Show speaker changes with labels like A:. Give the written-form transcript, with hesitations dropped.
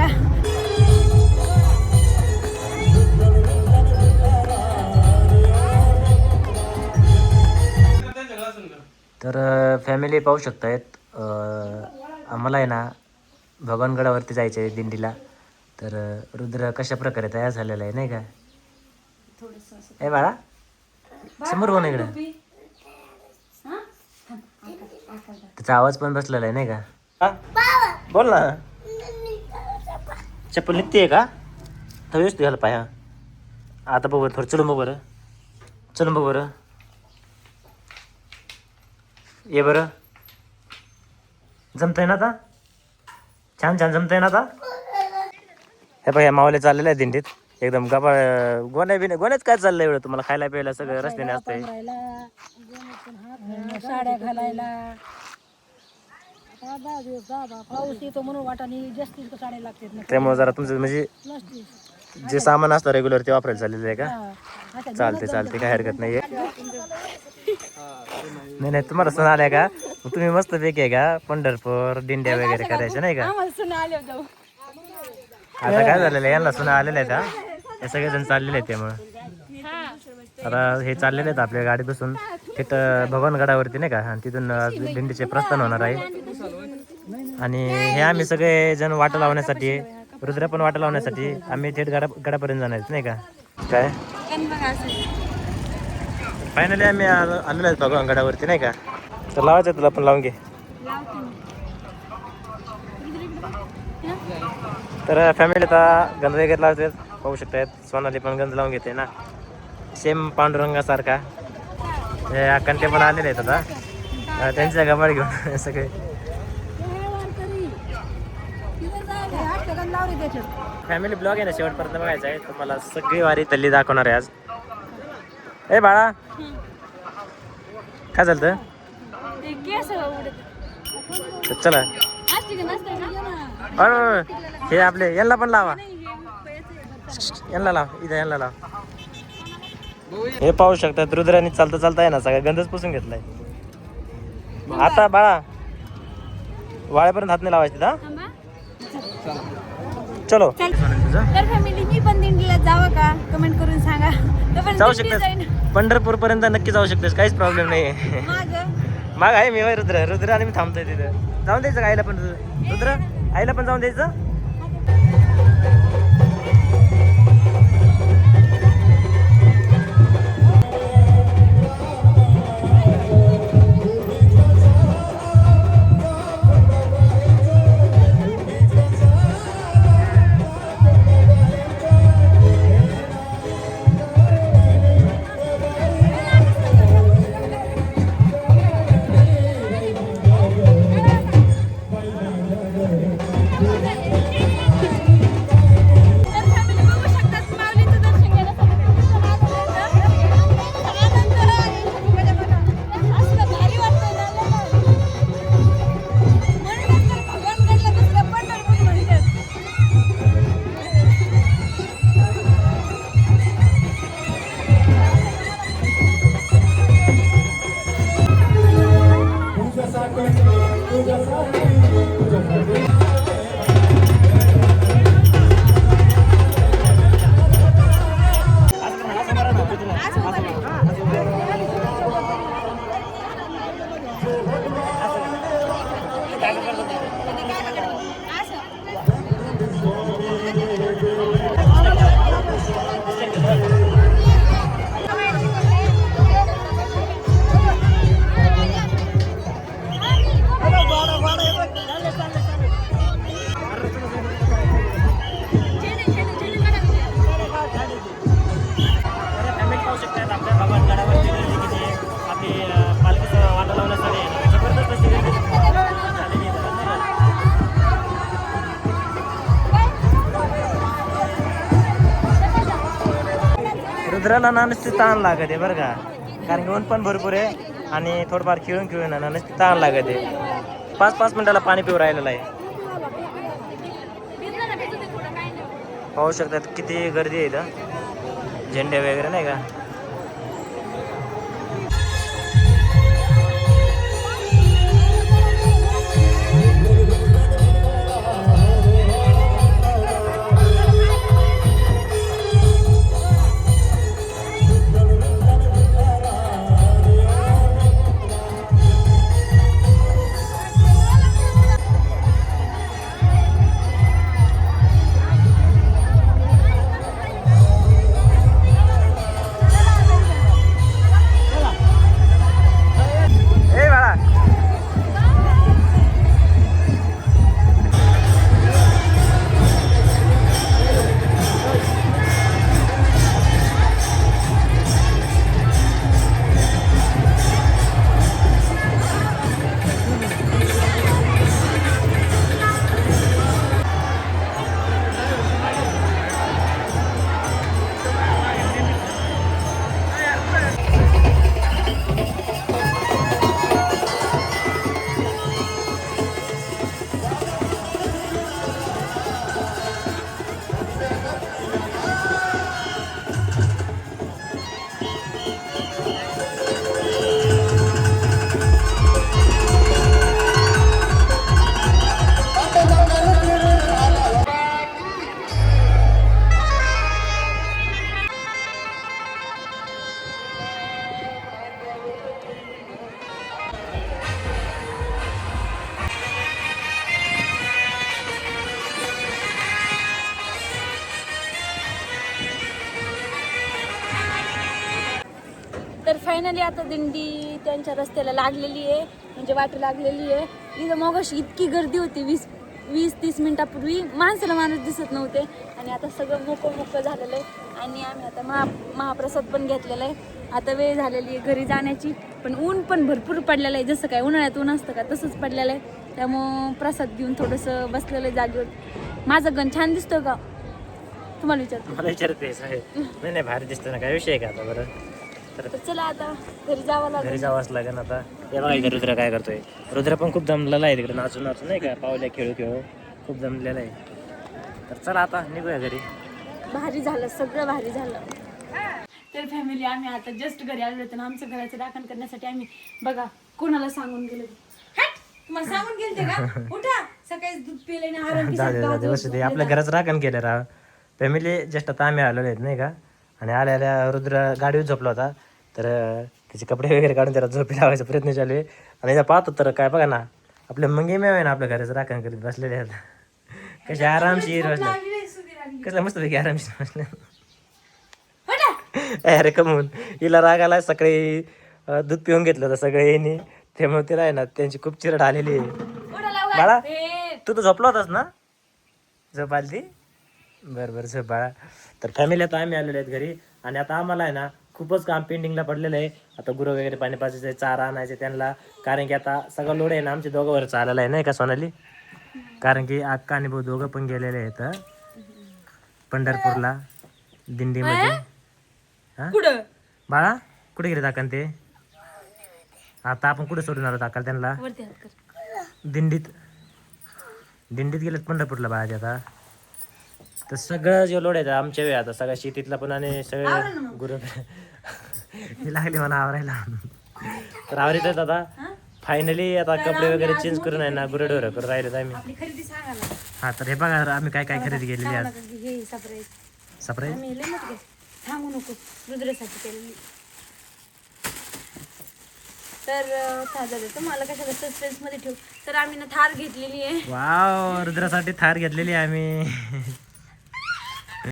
A: का?
B: तर फॅमिली पाहू शकतायत. आम्हाला आहे ना भगवानगडावरती जायचं आहे दिंडीला. तर रुद्र कशा प्रकारे तयार झालेला आहे नाही का? ए बाळा समोर कोण इकडे? त्याचा आवाज पण बसलेला आहे नाही का? बोल ना. चप्पल निघते का? तर व्यवस्थित घाल पाय. आता बघ थोडं चलून बघ बरं. चलून बघ बरं. ये बरं. जमतंय ना आता? छान छान जमतंय ना आता? हे बघ या मावले चाललेलं आहे दिंडीत एकदम गबा. गोण्याच काय चाललंय एवढं? तुम्हाला खायला प्यायला सगळं रस्त्याने असतंय.
A: साड्या घालायला पाऊस येतो म्हणून वाटाने जास्तीत साड्या लागतात.
B: त्यामुळे जरा तुमचं म्हणजे जे सामान असतं रेग्युलर ते वापरायला चाललेलं आहे का? चालते काय हरकत नाहीये. नाही तुम्हाला सण आलाय का? तुम्ही मस्त पैकी आहे का पंढरपूर दिंड्या वगैरे करायच्या नाही का? आता काय झालेलं आहे यांना सुना आलेल्या आहेत. हे सगळेजण चाललेले आहेत त्यामुळे आता हे चाललेले आहेत आपल्या गाडीत बसून तिथं भगवानगडावरती नाही का? आणि तिथून दिंडीचे प्रस्थान होणार आहे. आणि हे आम्ही सगळे जण वाटा लावण्यासाठी रुद्र पण वाटा लावण्यासाठी आम्ही थेट गडापर्यंत जाणार नाही का? काय फायनली आम्ही आलेलो आहेत भगवानगडावरती नाही का? तर लावायचं तुला पण लावून घे. तर फॅमिली आता गंध वगैरे लावतात पाहू शकतात. सोनाली पण गंध लावून घेते ना सेम पांडुरंगासारखा. कंटे पण आलेले आहेत आता त्यांच्या गबाळ घेऊन सगळे. फॅमिली ब्लॉग आहे ना शेवटपर्यंत बघायचा आहे. तुम्हाला सगळी वारी तल्ली दाखवणार आहे आज. ए बाळा काय झालं? चला हे आपले यांना पण लावा. यांना लाव इथं यांना लाव. हे पाहू शकतात रुद्राने चालता चालता आहे ना सगळा गंधच पुसून घेतलाय. आता बाळा वाळ्यापर्यंत हात नाही लावायचे ना. चलो
A: तर फॅमिली मी पण दिंडीला जावं का? कमेंट करून सांगा.
B: जाऊ शकतेस पंढरपूर पर्यंत नक्की जाऊ शकतेस काहीच प्रॉब्लेम नाही. माग आहे मी रुद्र आणि मी थांबतोय तिथं. जाऊन द्यायचं का आईला पण? रुद्र आईला पण जाऊन द्यायचं. रुद्राला ना नुसती ताण लागत आहे बरं का? कारण की ऊन पण भरपूर आहे आणि थोडंफार खेळून खेळून ना नुसती ताण लागत आहे. 5-5 मिनिटाला पाणी पिऊ राहिलेलं आहे. पाहू शकतात किती गर्दी आहे इथं. झेंडे वगैरे नाही का?
A: फायनली आता दिंडी त्यांच्या रस्त्याला लागलेली आहे, म्हणजे वाट लागलेली आहे. इथं मगाशी इतकी गर्दी होती, 20-30 मिनिटापूर्वी माणसाला माणूस दिसत नव्हते. आणि आता सगळं मोकळं झालेलं आहे. आणि आम्ही आता महाप्रसाद पण घेतलेला आहे. आता वेळ झालेली आहे घरी जाण्याची, पण ऊन पण भरपूर पडलेलं आहे. जसं काय उन्हाळ्यात ऊन असतं का तसंच पडलेलं आहे. त्यामुळं प्रसाद घेऊन थोडंसं बसलेलं आहे जागेवर. माझा गण छान दिसतो का तुम्हाला विचारतो?
B: मला विचारते नाही नाही भारी दिसतं ना, काय विषय आहे का आता बरं.
A: तर चला आता घरी जावं लागेल.
B: घरी जावंच लागेल आता. हे बघा इथे रुद्र काय करतोय. रुद्र पण खूप जमलेला आहे तिकडे, नाचून नाही का, पावल्या खेळू खूप जमलेला आहे. तर चला आता निघूया घरी.
A: भारी झालं, सगळं भारी झालं. तर फॅमिली आम्ही आता जस्ट घरी आलो होतो ना, आमचं घराचं राखण करण्यासाठी आम्ही बघा कोणाला सांगून गेलो. तुम्हाला सांगून गेलते का उठा सकाळी दूध पिले ना आराम.
B: आपल्या घराचं राखण केलं राव. फॅमिली जस्ट आता आम्ही आलेलो आहेत नाही का. आणि आल्या रुद्र गाडीवर झोपला होता, तर त्याचे कपडे वगैरे काढून त्याला झोपी लावायचा प्रयत्न चालू आहे. आणि त्या पाहतो तर काय बघा ना, आपले मंगे मेव आहे ना आपल्या घराचं राखण करीत बसलेले आहेत. कसे आरामशीर बसले, कसं मस्तपैकी आरामशीर बसले. अरे कमून हिला राग आला. सकाळी दूध पिऊन घेतलं होतं सगळं येणे, त्यामुळे तिला आहे ना त्यांची खूप चिरड आलेली आहे. बाळा तू तर झोपला होतास ना, झोप आली ती. बरं झोप बाळा. तर फॅमिली आता आम्ही आलेलो आहेत घरी. आणि आता आम्हाला आहे ना खूपच काम पेंडिंगला पडलेलं आहे. आता गुरं वगैरे पाणी पाजायचं, चारा आणायचं त्यांना. कारण की आता सगळं लोड आहे ना आमच्या दोघांवर चाललेलं आहे नाही का सोनाली. कारण की अक्का आणि भाऊ दोघं पण गेलेले आहेत पंढरपूरला दिंडीमध्ये. हा बाळा कुठे गेले दाखल ते? आता आपण कुठे सोडून आलो दाखल त्यांना? दिंडीत गेलेत पंढरपूरला बाळाचे. आता तर सगळं जे लोड आहे आमच्या वेळ आता सगळ्या शेतीतला पण आणि सगळे गुरु लागले मला आवरायला. तर आवरीत आता फायनली आता कपडे वगैरे चेंज करून आहे ना गुरडोर करून राहिले आम्ही. हा तर हे बघा आम्ही काय खरेदी केलेली आज. सरप्राईज
A: सांगू नको, रुद्रासाठी केलेली. तर झालं तुम्हाला कशाला सस्पेन्स मध्ये ठेवू. तर आम्ही ना थार घेतलेली आहे.
B: वाव रुद्रासाठी थार घेतलेली आहे आम्ही.